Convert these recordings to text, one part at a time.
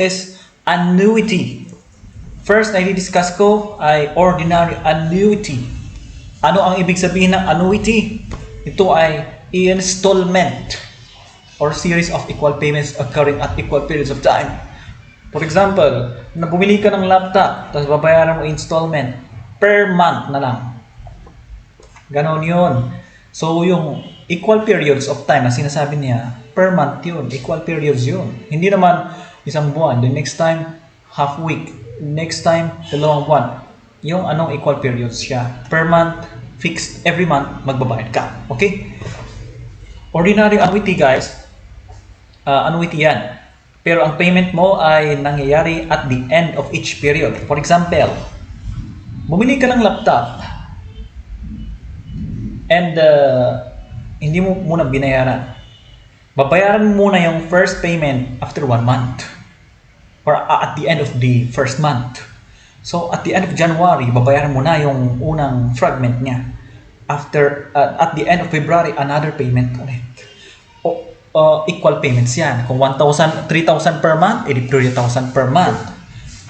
is annuity. First na i-discuss ko ay ordinary annuity. Ano ang ibig sabihin ng annuity? Ito ay installment or series of equal payments occurring at equal periods of time. For example, bumili ka ng laptop, tapos babayaran mo installment per month na lang. Ganon yun. So, yung equal periods of time na sinasabi niya, per month yun, equal periods yun. Hindi naman isang buwan, the next time, half week, next time, dalawang buwan. Yung anong equal periods siya. Per month, fixed, every month, magbabayad ka. Okay? Ordinary annuity, guys, annuity yan. Pero ang payment mo ay nangyayari at the end of each period. For example, bumili ka ng laptop and hindi mo muna binayaran. Babayaran mo muna yung first payment after 1 month or at the end of the first month. So at the end of January, babayaran mo na yung unang fragment niya. After at the end of February, another payment ulit. Equal payments yan. Kung 1,000, 3,000 per month, edi 3,000 per month.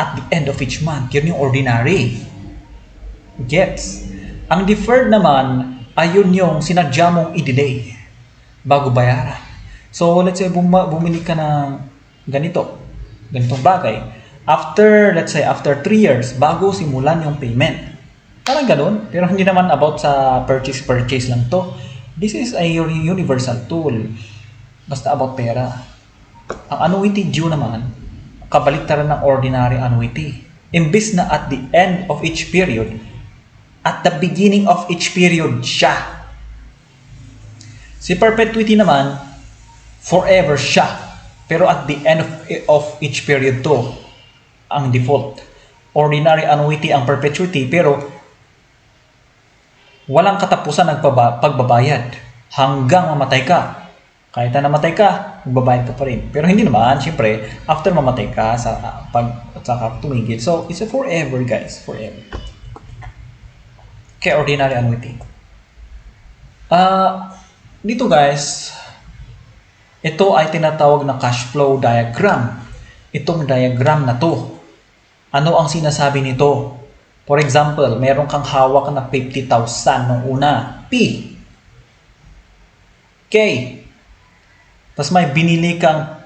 At the end of each month, yun yung ordinary. Gets? Ang deferred naman, ayun yung sinadya mong i-delay bago bayaran. So, let's say, bumili ka ng ganitong bagay. After, let's say, after 3 years, bago simulan yung payment. Parang ganun. Pero hindi naman about sa purchase lang to. This is a universal tool. Basta about pera. Ang annuity due naman, kabaliktaran ng ordinary annuity. Imbis na at the end of each period, at the beginning of each period siya. Si perpetuity naman, forever siya. Pero at the end of each period to, ang default. Ordinary annuity ang perpetuity, pero walang katapusan ng pagbabayad hanggang mamatay ka. Kahit na namatay ka, magbabayad ka pa rin. Pero hindi naman, syempre, after mamatay ka, saka tumigil. So, it's a forever, guys. Forever. Okay, ordinary annuity. Dito, guys, ito ay tinatawag na cash flow diagram. Itong diagram na to. Ano ang sinasabi nito? For example, meron kang hawak na 50,000 nung una. P. K. Tapos may binili kang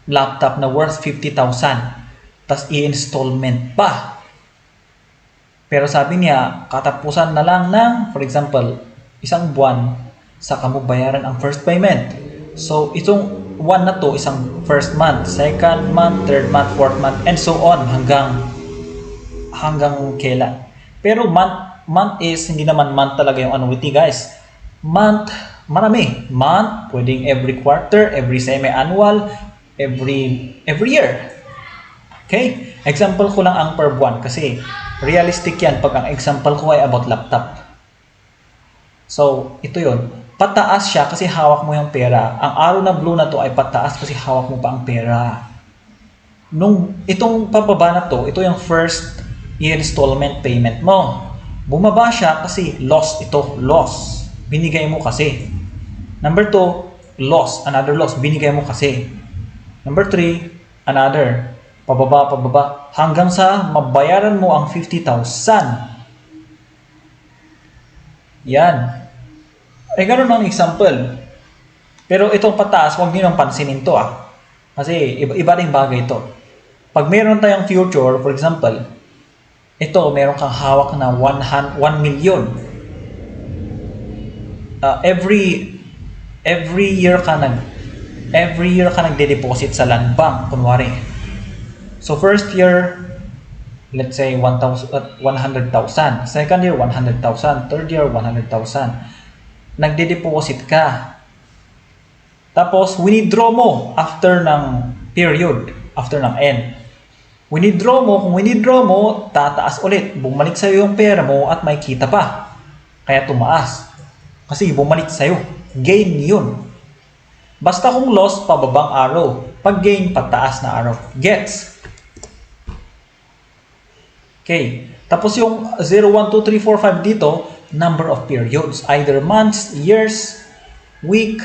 laptop na worth 50,000. Tapos i-installment pa. Pero sabi niya, katapusan na lang ng, for example, isang buwan, saka mo bayaran ang first payment. So, itong one na to, isang first month, second month, third month, fourth month, and so on hanggang kailan. Pero month is, hindi naman month talaga yung annuity, guys. Month, marami. Month, pwedeng every quarter, every semi-annual, every year. Okay? Example ko lang ang per buwan kasi realistic yan pag ang example ko ay about laptop. So, ito yun. Pataas siya kasi hawak mo yung pera. Ang arrow na blue na to ay pataas kasi hawak mo pa ang pera. Itong pababa na to, ito yung first installment payment mo. Bumaba siya kasi loss ito. Loss. Binigay mo kasi. Number 2, loss. Another loss. Binigay mo kasi. Number 3, another. Pababa. Hanggang sa mabayaran mo ang 50,000. Yan. Ay, ganoon ang example. Pero itong pataas, huwag niyo nang pansinin to Kasi iba ring bagay ito. Pag meron tayong future, for example, ito, meron kang hawak na 1 million. Every year ka nagde-deposit sa land bank, kunwari. So first year, let's say 100,000. Second year, 100,000. Third year, 100,000. Nagde-deposit ka. Tapos, withdraw mo after ng period, after ng end. Kung withdraw mo, tataas ulit. Bumalik sa'yo yung pera mo at may kita pa. Kaya tumaas. Kasi bumalik sa'yo. Gain yun. Basta kung loss, pababang arrow. Pag gain, pataas na arrow. Gets? Okay. Tapos yung 0, 1, 2, 3, 4, 5 dito, number of periods. Either months, years, week,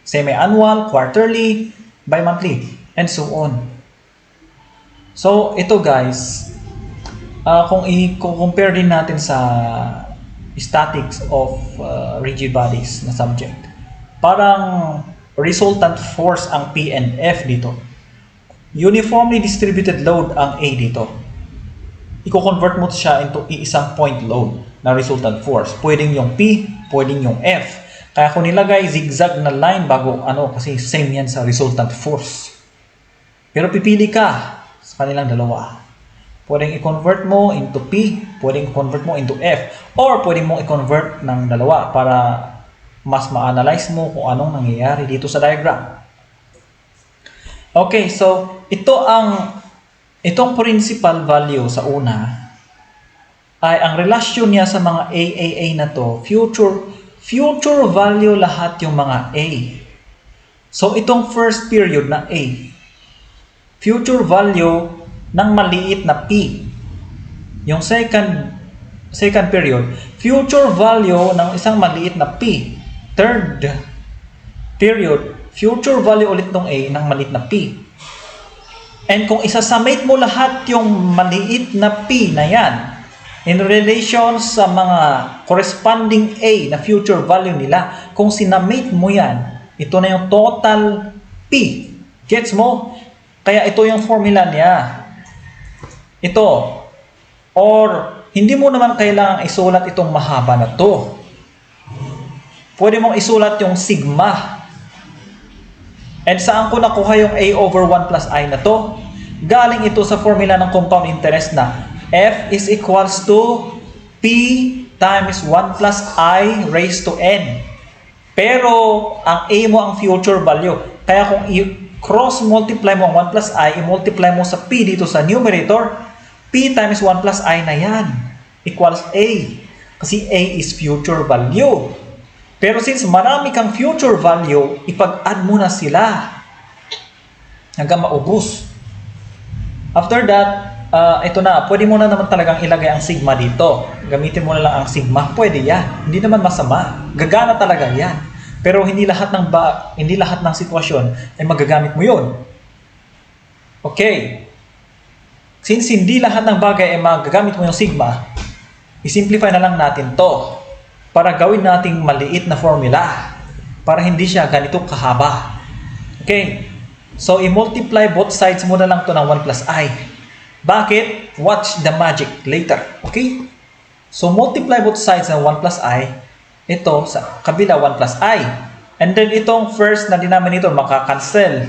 semi-annual, quarterly, bi-monthly, and so on. So, ito guys, kung i-compare din natin sa statics of rigid bodies na subject, parang resultant force ang P and F dito. Uniformly distributed load ang A dito. I-convert mo siya into isang point load na resultant force. Pwedeng yung P, pwedeng yung F. Kaya kung nilagay zigzag na line bago kasi same yan sa resultant force. Pero pipili ka sa kanilang dalawa. Pwedeng i-convert mo into P, pwedeng i-convert mo into F, or pwedeng mo i-convert ng dalawa para mas ma-analyze mo kung anong nangyayari dito sa diagram. Okay, so itong principal value sa una ay ang relasyon niya sa mga AAA na to, future value lahat yung mga A. So itong first period na A, future value ng maliit na P. Yung second period, future value ng isang maliit na P. Third period, future value ulit ng A ng maliit na P. And kung isasummate mo lahat yung maliit na P na yan in relation sa mga corresponding A na future value nila, kung sinamate mo yan, ito na yung total P. Gets mo? Kaya ito yung formula niya. Ito. Or, hindi mo naman kailangang isulat itong mahaba na to. Pwede mong isulat yung sigma. And saan ko nakuha yung A over 1 plus I na to? Galing ito sa formula ng compound interest na F is equals to P times 1 plus I raised to N. Pero, ang A mo ang future value. Kaya kung cross multiply mo ang 1 plus I, i-multiply mo sa P dito sa numerator, P times 1 plus I na yan equals A. Kasi A is future value. Pero since marami kang future value, ipag-add mo na sila hanggang maubos. After that, ito na, pwede mo na naman talagang ilagay ang sigma dito. Gamitin mo na lang ang sigma. Pwede yan. Hindi naman masama. Gagana talaga yan. Pero hindi lahat ng sitwasyon ay magagamit mo yun. Okay. Since hindi lahat ng bagay ay magagamit mo yung sigma, i-simplify na lang natin to para gawin nating maliit na formula para hindi siya ganito kahaba. Okay. So, i-multiply both sides mo na lang to ng 1 plus I. Bakit? Watch the magic later. Okay? So, multiply both sides ng 1 plus I. Ito, sa kabila 1 plus I. And then, itong first na denominator makakancel.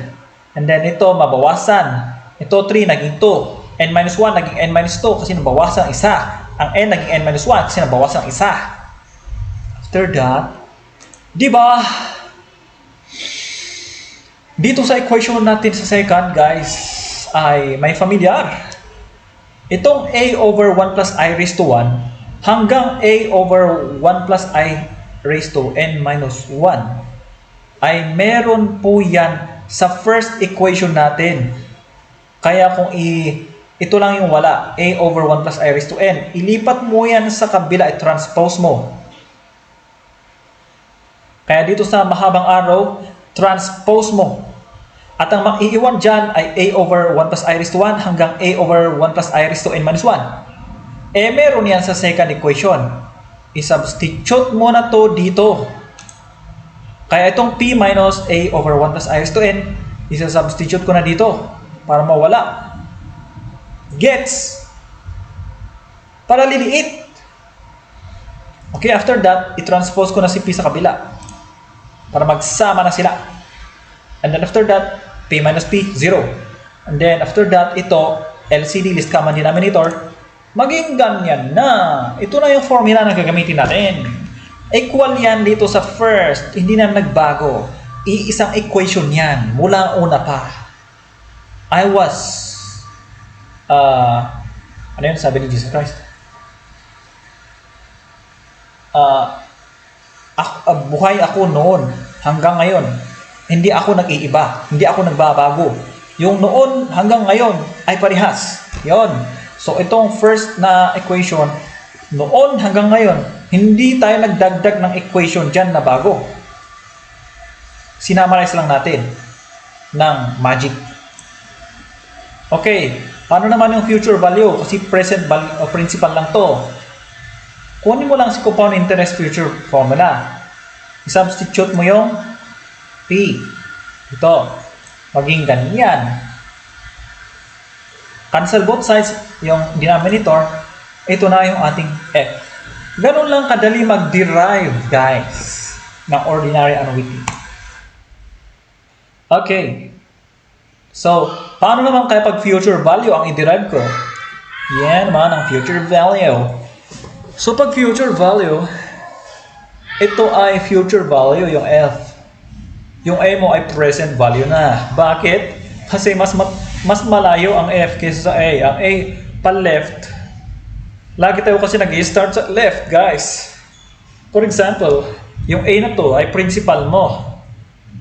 And then, ito mabawasan. Ito 3 naging 2. N minus 1 naging N minus 2 kasi nabawasan ang isa. Ang N naging N minus 1 kasi nabawasan ang isa. After that, di ba? Dito sa equation natin sa second, guys, ay may familiar. Itong A over 1 plus I raised to 1 hanggang A over 1 plus I raised to N minus 1 ay meron po yan sa first equation natin. Kaya kung ito lang yung wala, A over 1 plus I raised to N, ilipat mo yan sa kabila, i-transpose mo. Kaya dito sa mahabang arrow, transpose mo. At ang mag-iiwan dyan ay A over 1 plus I raised to 1 hanggang A over 1 plus I raised to N minus 1. Meron yan sa second equation. I-substitute mo na to dito. Kaya itong P minus A over 1 plus I raised to N, isa-substitute ko na dito para mawala. Gets? Para liliit. Okay, after that, i-transpose ko na si P sa kabila para magsama na sila. And then after that, P minus P, 0. And then after that, ito, LCD, least common denominator, maging ganyan na. Ito na yung formula na gagamitin natin. Equal yan dito sa first, hindi na nagbago. Iisang equation yan, mula una pa. I was, ano yun sabi ni Jesus Christ? Buhay ako noon hanggang ngayon. Hindi ako nag-iiba. Hindi ako nagbabago. Yung noon hanggang ngayon ay parehas. Yon. So, itong first na equation, noon hanggang ngayon, hindi tayo nagdagdag ng equation dyan na bago. Sinamarize lang natin ng magic. Okay. Paano naman yung future value? Kasi present value, principal lang to. Kunin mo lang si compound interest future formula. I-substitute mo yung P. Ito. Maging ganyan. Cancel both sides yung denominator. Ito na yung ating F. Ganun lang kadali mag-derive, guys, ng ordinary annuity. Okay. So, paano naman kaya pag future value ang i-derive ko? Yan naman ang future value. So, pag future value, ito ay future value, yung F. Yung A mo ay present value na. Bakit? Kasi mas malayo ang F kaysa sa A. Ang A pa left. Lagi tayo kasi nag-i-start sa left, guys. For example, yung A na to ay principal mo.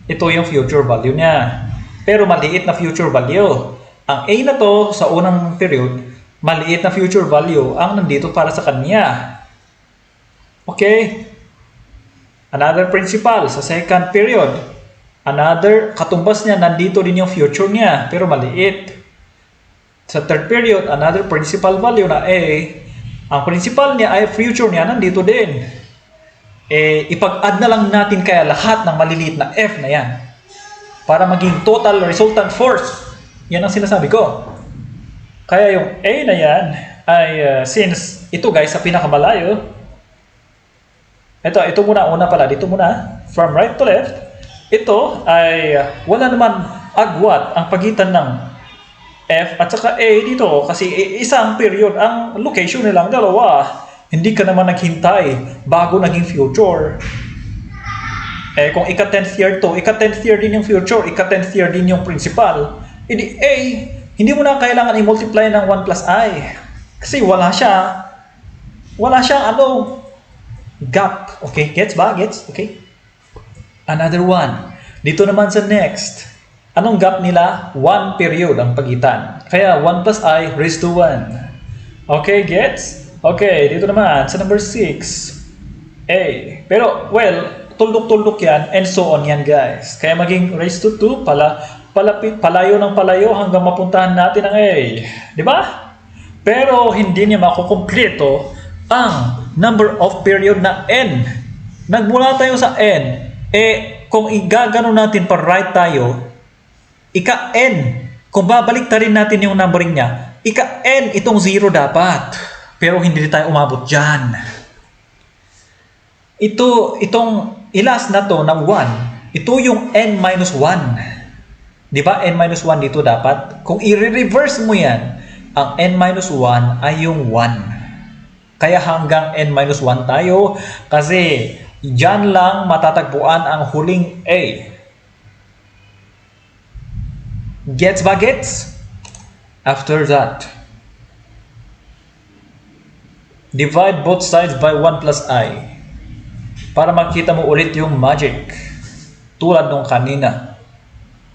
Ito yung future value niya. Pero maliit na future value. Ang A na to sa unang period, maliit na future value ang nandito para sa kanya. Okay? Another principal sa second period. Another katumbas niya, nandito din yung future niya, pero maliit. Sa third period, another principal value na A. Ang principal niya ay future niya, nandito din. Ipag-add na lang natin kaya lahat ng maliliit na F na yan. Para maging total resultant force. Yan ang sinasabi ko. Kaya yung A na yan ay since ito guys sa pinakamalayo. Ito muna, una pala. Dito muna. From right to left. Ito ay wala naman agwat ang pagitan ng F at saka A dito. Kasi isang period. Ang location nilang dalawa. Hindi ka naman naghintay bago naging future. Kung ika-10th year to, ika-10th year din yung future, ika-10th year din yung principal, edi A, hindi mo na kailangan i-multiply ng 1 plus I. Kasi wala siyang gap. Okay, gets ba? Gets? Okay. Another one. Dito naman sa next. Anong gap nila? 1 period ang pagitan. Kaya 1 plus I raised to 1. Okay, gets? Okay, dito naman sa number 6. A. Pero, well, tuldok-tuldok yan, and so on yan, guys. Kaya maging raised to 2, palayo ng palayo hanggang mapuntahan natin ang A. Di ba? Pero hindi niya makukumpleto ang number of period na N. Nagmula tayo sa N. Kung igagano natin pa right tayo, ika-N. Kung babalik ta rin natin yung numbering niya, ika-N itong 0 dapat. Pero hindi tayo umabot dyan. Itong ilas na to ng 1, ito yung n-1. Di ba? n-1 dito dapat. Kung i-reverse mo yan, ang n-1 ay yung 1. Kaya hanggang n-1 tayo kasi dyan lang matatagpuan ang huling A. Gets ba gets? After that, divide both sides by 1 plus I. Para makita mo ulit yung magic. Tulad nung kanina.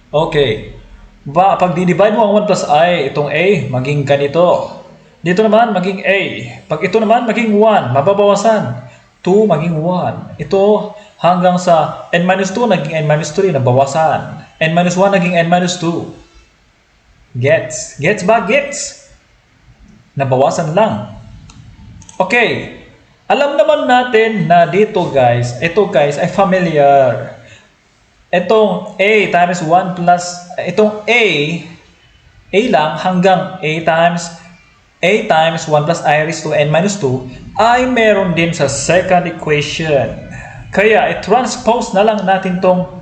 Okay. Pag di-divide mo ang 1 plus I, itong A, maging ganito. Dito naman, maging A. Pag ito naman, maging 1. Mababawasan. 2, maging 1. Ito, hanggang sa n-2, naging n-3, nabawasan. n-1, naging n-2. Gets? Gets ba? Gets? Nabawasan lang. Okay. Alam naman natin na dito guys, ito guys ay familiar. Itong A times 1 plus, itong A lang hanggang A times 1 plus I raised to n-2 ay meron din sa second equation. Kaya i-transpose na lang natin tong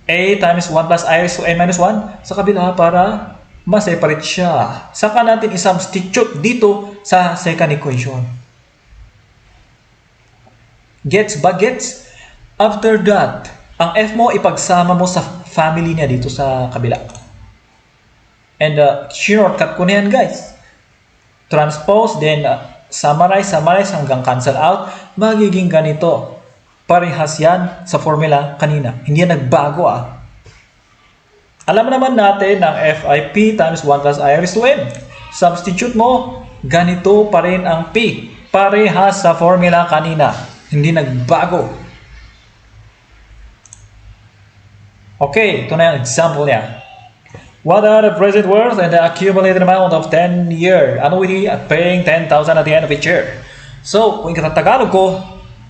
A times 1 plus I raised to n-1 sa kabila para ma-separate siya. Saka natin i-substitute dito sa second equation. Gets ba? Gets? After that, ang F mo ipagsama mo sa family niya dito sa kabila. And shortcut ko na yan guys. Transpose, then summarize hanggang cancel out. Magiging ganito. Parehas yan sa formula kanina. Hindi yan nagbago Alam naman natin ang F ay P times 1 plus I raised to N. Substitute mo, ganito pa rin ang P. Parehas sa formula kanina. Hindi nagbago. Okay, ito na yung example niya. What are the present worth and the accumulated amount of 10-year annuity at paying 10,000 at the end of each year? So, kung ikatatagalog ko,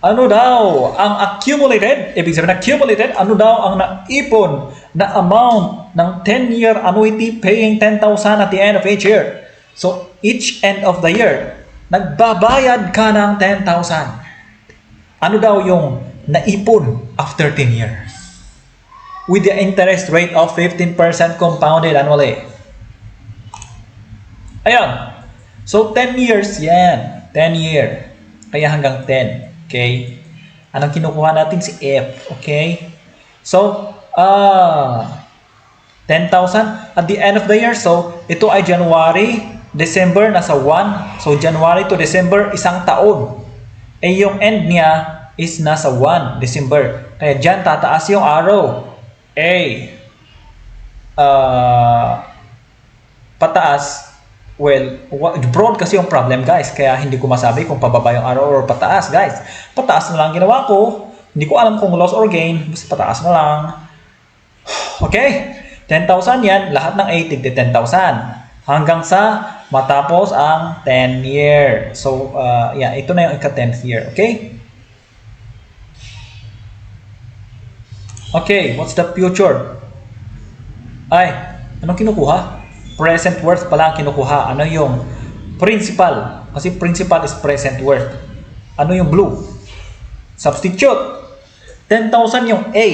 ano daw ang accumulated, ibig sabihin accumulated, ano daw ang naipon na amount ng 10-year annuity paying 10,000 at the end of each year? So, each end of the year, nagbabayad ka ng 10,000. Ano daw yung naipon after 10 years? With the interest rate of 15% compounded annually. Ayan. So, 10 years yan. 10 year. Kaya hanggang 10. Okay? Anong kinukuha natin? Si F. Okay? So, 10,000 at the end of the year. So, ito ay January, December, nasa 1. So, January to December, isang taon. Eh, yung end niya is nasa 1, December. Kaya dyan, tataas yung arrow. Pataas. Well, broad kasi yung problem, guys. Kaya hindi ko masabi kung pababa yung arrow or pataas, guys. Pataas na lang ginawa ko. Hindi ko alam kung loss or gain. Basta pataas na lang. Okay? 10,000 yan. Lahat ng 8 tigde 10,000. Hanggang sa matapos ang 10 year. So, yeah. Ito na yung ika-10th year. Okay? Okay. What's the future? Ay, anong kinukuha? Present worth pala ang kinukuha. Ano yung principal? Kasi principal is present worth. Ano yung blue? Substitute. 10,000 yung A.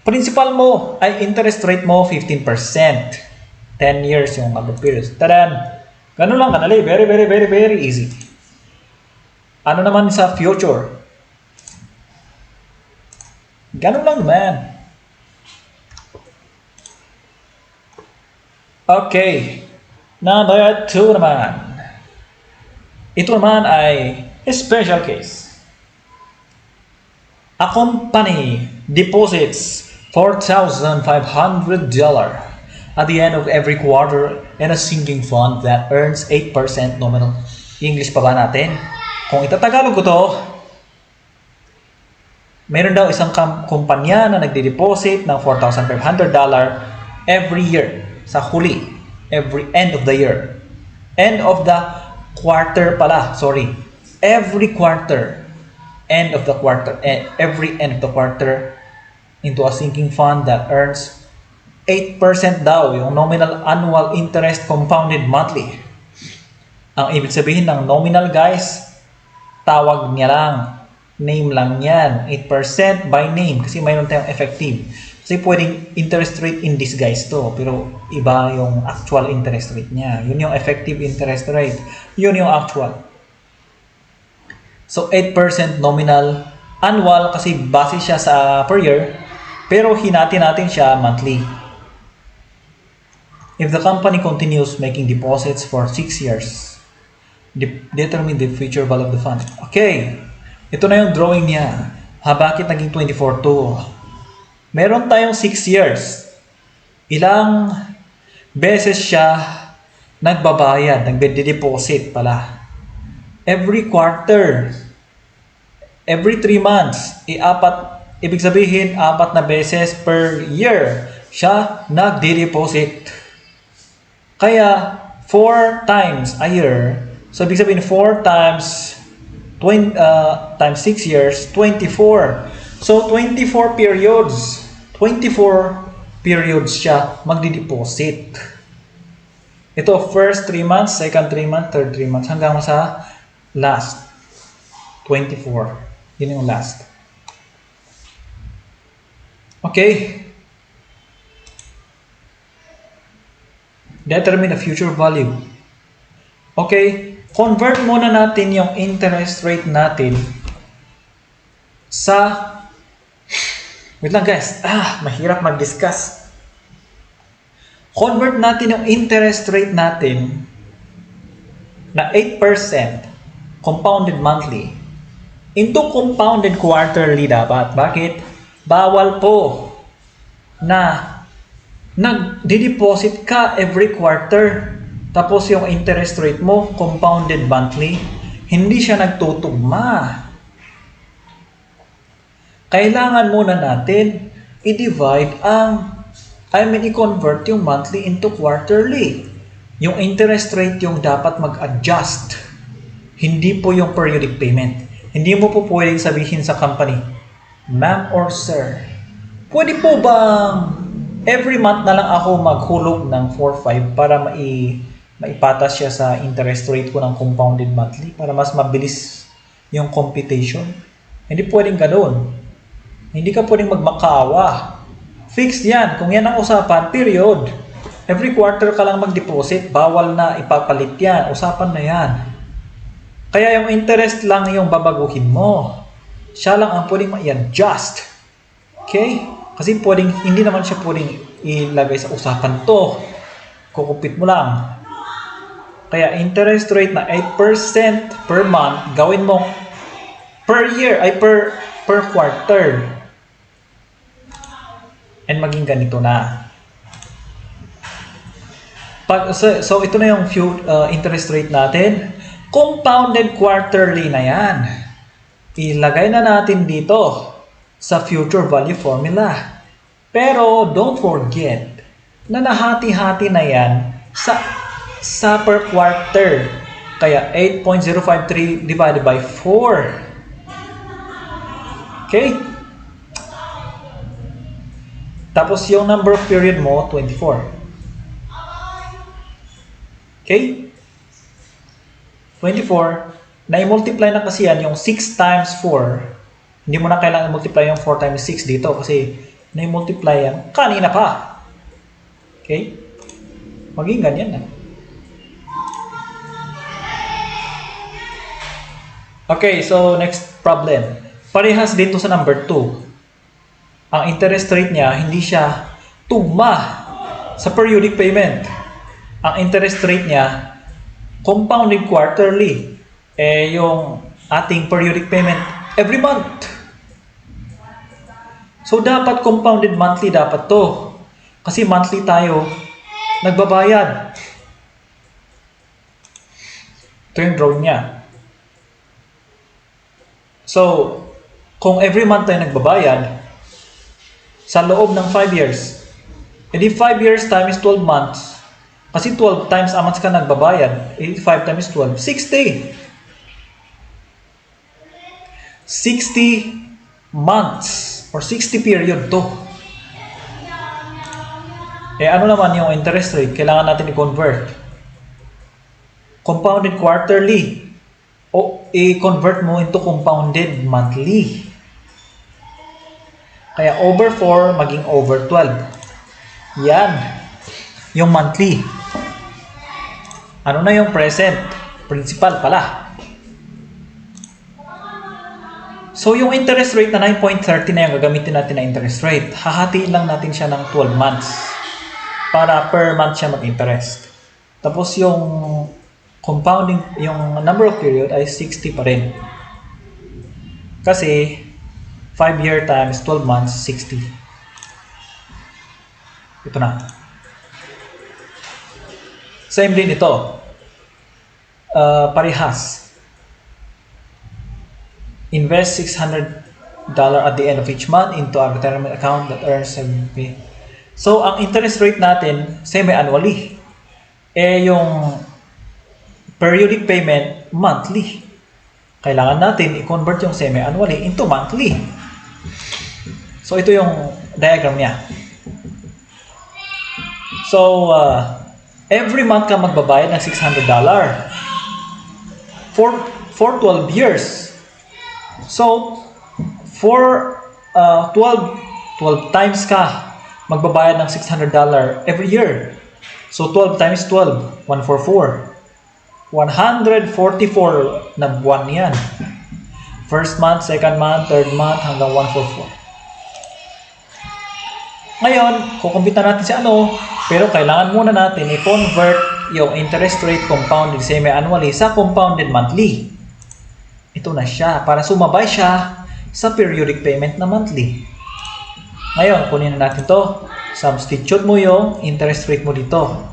Principal mo ay interest rate mo 15%. 10 years yung other periods. Tadan! Ganun lang kanali. Very, very, very, very easy. Ano naman sa future? Ganun lang naman. Okay. Number 2 naman. Ito naman ay a special case. A company deposits $4,500 at the end of every quarter in a sinking fund that earns 8% nominal. English pa ba natin? Kung itatagalog ko to, meron daw isang kumpanya na nagde-deposit ng $4,500 every year. Sa huli, every end of the year. End of the quarter pala, sorry. Every quarter, end of the quarter, every end of the quarter into a sinking fund that earns 8% daw, yung nominal annual interest compounded monthly. Ang ibig sabihin ng nominal, guys, tawag niya lang, name lang yan, 8% by name, kasi mayroon tayong effective. Kasi pwedeng interest rate in disguise to, pero iba yung actual interest rate niya. Yun yung effective interest rate. Yun yung actual. So, 8% nominal annual kasi base siya sa per year, pero hinati natin siya monthly. If the company continues making deposits for 6 years, determine the future value of the fund. Okay, ito na yung drawing niya. Bakit naging 24 to? Meron tayong 6 years. Ilang beses siya nagbabayad, nagde-deposit pala. Every quarter, every 3 months, ibig sabihin, 4 na beses per year siya nagde-deposit. Kaya, 4 times a year, so ibig sabihin 4 times 6 years, 24. So, 24 periods. 24 periods siya magdi-deposit. Ito, first 3 months, second 3 months, third 3 months, hanggang sa last. 24. Yun yung last. Okay. Determine the future value. Okay. Convert muna natin yung interest rate natin sa... Wait lang, guys. Mahirap mag-discuss. Convert natin yung interest rate natin na 8% compounded monthly into compounded quarterly dapat. Bakit? Bawal po na nag-deposit ka every quarter tapos yung interest rate mo compounded monthly. Hindi siya nagtutugma. Kailangan muna natin i-divide ang I mean, i-convert yung monthly into quarterly. Yung interest rate yung dapat mag-adjust. Hindi po yung periodic payment. Hindi mo po pwedeng sabihin sa company, ma'am or sir, pwede po bang every month na lang ako maghulog ng 4-5 para maipatas siya sa interest rate ko ng compounded monthly para mas mabilis yung computation? Hindi pwedeng ganoon. Hindi ka pwedeng magmakaawa. Fixed yan. Kung yan ang usapan, period. Every quarter ka lang mag-deposit. Bawal na ipapalit yan. Usapan na yan. Kaya yung interest lang yung babaguhin mo. Siya lang ang pwedeng ma-adjust. Okay? Kasi pwedeng, hindi naman siya pwedeng ilagay sa usapan to. Kukupit mo lang. Kaya interest rate na 8% per month, gawin mo per year, ay per quarter. And maging ganito na. So ito na yung interest rate natin. Compounded quarterly na yan. Ilagay na natin dito sa future value formula. Pero don't forget na nahati-hati na yan sa per quarter. Kaya 8.053 divided by 4. Okay? Tapos yung number of period mo, 24. Okay? 24, na-multiply na kasi yan yung 6 times 4. Hindi mo na kailangan multiply yung 4 times 6 dito kasi na-multiply yan kanina pa. Okay? Maging ganyan na. Okay, so next problem. Parehas dito sa number 2. Ang interest rate niya, hindi siya tugma sa periodic payment. Ang interest rate niya, compounded quarterly. Yung ating periodic payment, every month. So, dapat compounded monthly dapat to. Kasi monthly tayo nagbabayad. Ito yung drawing niya. So, kung every month tayo nagbabayad, sa loob ng 5 years, edi 5 years times 12 months, kasi 12 times how much ka nagbabayad, 5 times 12, 60. 60 months or 60 period to. Ano naman yung interest rate? Kailangan natin i-convert. Compounded quarterly. O i-convert mo into compounded monthly. Kaya over 4 maging over 12. Yan. Yung monthly. Ano na yung present? Principal pala. So yung interest rate na 9.30 na yung gagamitin natin na interest rate. Hahatiin lang natin siya ng 12 months. Para per month siya mag-interest. Tapos yung compounding, yung number of period ay 60 pa rin. Kasi 5 year times 12 months, 60. Ito na. Same din ito. Parehas. Invest $600 at the end of each month into a retirement account that earns 7%. So, ang interest rate natin, semi-annually. Yung periodic payment, monthly. Kailangan natin i-convert yung semi-annually into monthly. So, ito yung diagram niya. So, every month ka magbabayad ng $600 for 12 years. So, for 12 times ka magbabayad ng $600 every year. So, 12 times 12, 144. 144 na buwan yan. First month, second month, third month, hanggang 144. Ngayon, kukumpita natin si pero kailangan muna natin i-convert yung interest rate compounded semi-annually sa compounded monthly. Ito na siya, para sumabay siya sa periodic payment na monthly. Ngayon, kunin na natin to. Substitute mo yung interest rate mo dito.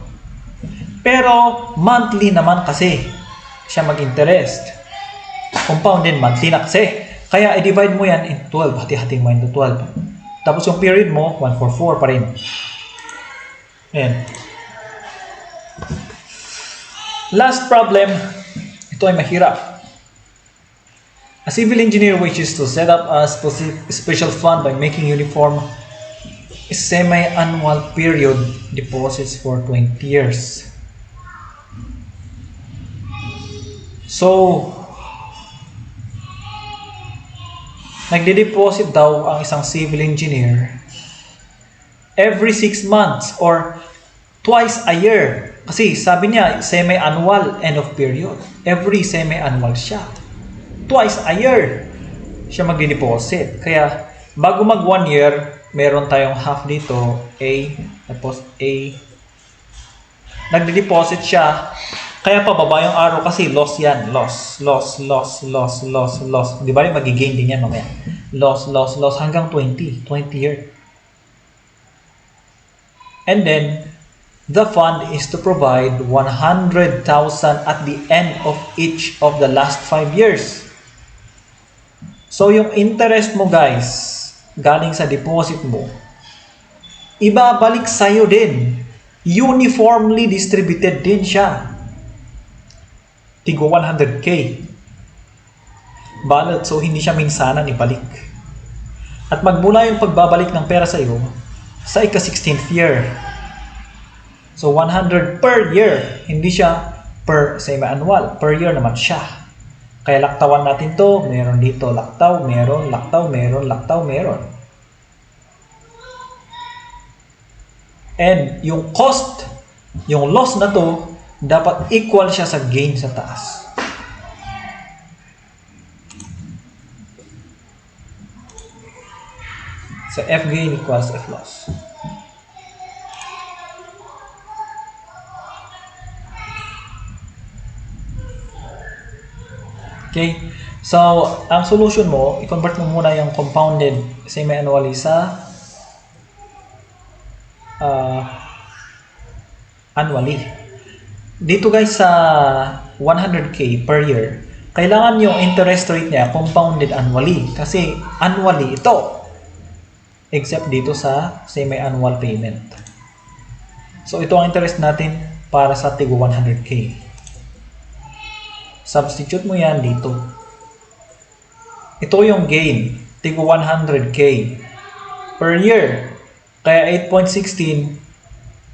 Pero, monthly naman kasi siya mag-interest. Compounded monthly na kasi. Kaya, i-divide mo yan in 12. Hati-hati mo into 12. Tapos yung period mo, 144 pa rin. Ayan. Last problem, ito ay mahirap. A civil engineer wishes to set up a special fund by making uniform semi-annual period deposits for 20 years. So, nagde-deposit daw ang isang civil engineer every 6 months or twice a year. Kasi sabi niya, semi-annual end of period. Every semi-annual siya. Twice a year siya magde-deposit. Kaya, bago mag 1 year, meron tayong half dito, A, tapos A. Nagde-deposit siya. Kaya pababa yung arrow kasi loss yan. Loss. Di ba? Mag-gain din yan mamaya. Loss. Hanggang 20 year. And then, the fund is to provide 100,000 at the end of each of the last 5 years. So, yung interest mo guys, galing sa deposit mo, ibabalik sa'yo din. Uniformly distributed din siya. Tigo 100k. Balot, so hindi siya minsanan ibalik. At magmula yung pagbabalik ng pera sa'yo sa ika-16th year. So 100 per year, hindi siya per semi-annual. Per year naman siya. Kaya laktawan natin to, meron dito laktaw, meron. And yung cost, yung loss na to, dapat equal siya sa gain sa taas. So F gain equals F loss. Okay? So, ang solution mo, i-convert mo muna yung compounded semi-annually sa annually. Dito guys sa 100k per year, kailangan yung interest rate niya compounded annually kasi annually ito. Except dito sa semi-annual payment. So, ito ang interest natin para sa tigo 100k. Substitute mo yan dito. Ito yung gain. Tigo 100k per year. Kaya 8.16,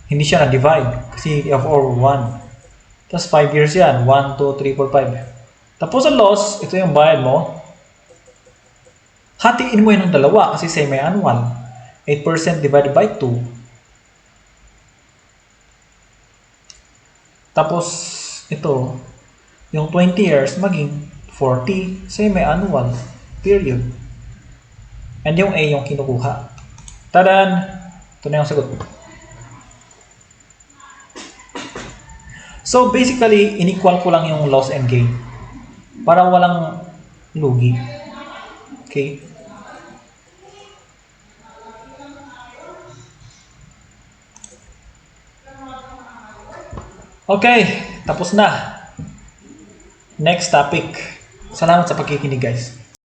hindi siya na-divide. Kasi F over 1. Tapos 5 years yan. 1, 2, 3, 4, 5. Tapos ang loss, ito yung bayad mo. Hatiin mo yun ng dalawa kasi semi-annual. 8% divided by 2. Tapos, ito, yung 20 years maging 40 semi-annual period. And yung A yung kinukuha. Tadan! Ito na yung sagot. So basically, inequal ko lang yung loss and gain. Para walang lugi. Okay? Okay, tapos na. Next topic. Salamat sa pakikinig guys.